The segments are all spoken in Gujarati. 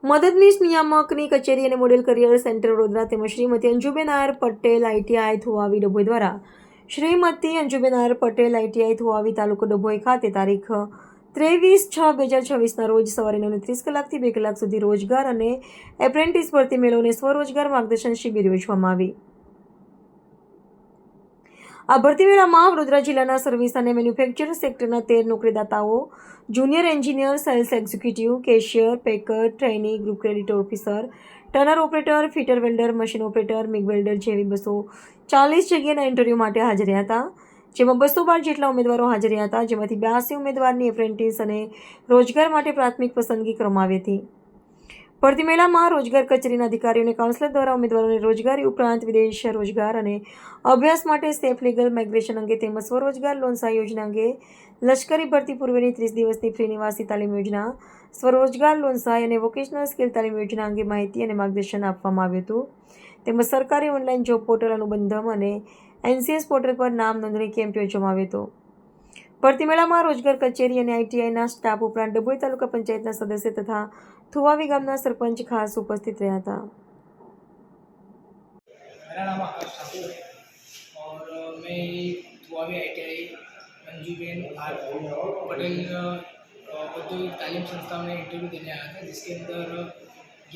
મદદનીશ નિયામકની કચેરી અને મોડેલ કરિયર સેન્ટર વડોદરા તેમજ શ્રીમતી અંજુબેન આર પટેલ આઈટીઆઈ થુવાવી ડભોઈ દ્વારા શ્રીમતી અંજુબેન આર પટેલ આઈટીઆઈ થુવાવી તાલુકો ડભોઈ ખાતે તારીખ 23/6/2026ના રોજ સવારે 9:30 કલાકથી 2 કલાક સુધી રોજગાર અને એપ્રેન્ટિસ ભરતી મેળો અને સ્વરોજગાર માર્ગદર્શન શિબિર યોજવામાં આવી। આ ભરતી મેળામાં વડોદરા જિલ્લાના સર્વિસ અને મેન્યુફેક્ચર સેક્ટરના 13 નોકરીદાતાઓ, junior engineer, sales executive, cashier, packer, trainee, group credit officer, turner operator, fitter welder, machine operator, MIG welder જેવી 240 જગ્યાના ઇન્ટરવ્યૂ માટે હાજર રહ્યા હતા, જેમાં 212 જેટલા ઉમેદવારો હાજર રહ્યા હતા, જેમાંથી 82 ઉમેદવારની એપ્રેન્ટિસ અને રોજગાર માટે પ્રાથમિક પસંદગી કરવામાં આવી હતી। ભરતી મેળામાં રોજગાર કચેરીના અધિકારીઓ અને કાઉન્સિલર દ્વારા ઉમેદવારોને રોજગારી ઉપરાંત વિદેશ રોજગાર અને અભ્યાસ માટે સેફ લીગલ માઇગ્રેશન અંગે તેમજ સ્વરોજગાર લોન સહાય યોજના અંગે, લશ્કરી ભરતી પૂર્વેની 30 દિવસની ફ્રી નિવાસી તાલીમ યોજના, સ્વરોજગાર લોન સહાય અને વોકેશનલ સ્કિલ તાલીમ યોજના અંગે માહિતી અને માર્ગદર્શન આપવામાં આવ્યું હતું, તેમજ સરકારી ઓનલાઈન જોબ પોર્ટલ અનુબંધમ અને NCS પોર્ટલ પર નામ નોંધણી કેમ્પ યોજવામાં આવ્યો હતો। ભરતી મેળામાં રોજગાર કચેરી અને આઈટીઆઈના સ્ટાફ ઉપરાંત ડભોઈ તાલુકા પંચાયતના સદસ્ય તથા થુવાવી ગામના सरपंच खास उपस्थित रहा था। मेरा नाम आकाश ठाकुर है और मैं थुवावी ITI अंजुबेन आर पटेल औद्योगिक तालीम संस्था में इंटरव्यू देने आया था, जिसके अंदर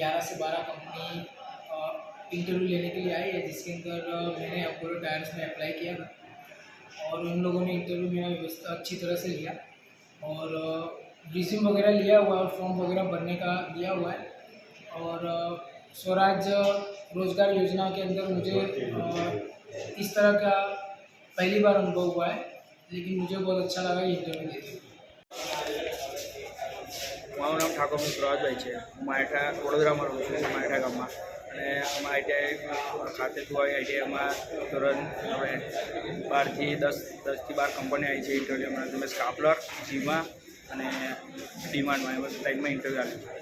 11 से 12 कंपनी इंटरव्यू लेने के लिए आई है, जिसके अंदर मैंने अपोलो टायर्स में अप्लाई किया था और उन लोगों ने इंटरव्यू मेरा व्यवस्था अच्छी तरह से लिया और रिज्यूम वगैरह लिया हुआ है और फॉर्म वगैरह भरने का दिया हुआ है और स्वराज रोजगार योजना के अंदर मुझे इस तरह का पहली बार अनुभव हुआ है, लेकिन मुझे बहुत अच्छा लगा ये इंटरव्यू देते। મારું નામ ઠાકોર સુરજભાઈ છે। હું માયઠા વડોદરામાં રહું છું, માયઠા ગામમાં, અને અમારા આઈટીઆઈ ખાતે થુવાવી આઈટીઆઈમાં ધોરણ 12 થી 12 કંપની આવી છે ઇન્ટરવ્યૂમાં, તમે સ્કાપલર, જીમા અને ડીમાર્ટમાં એવા ટાઈમમાં ઇન્ટરવ્યૂ આપ્યું।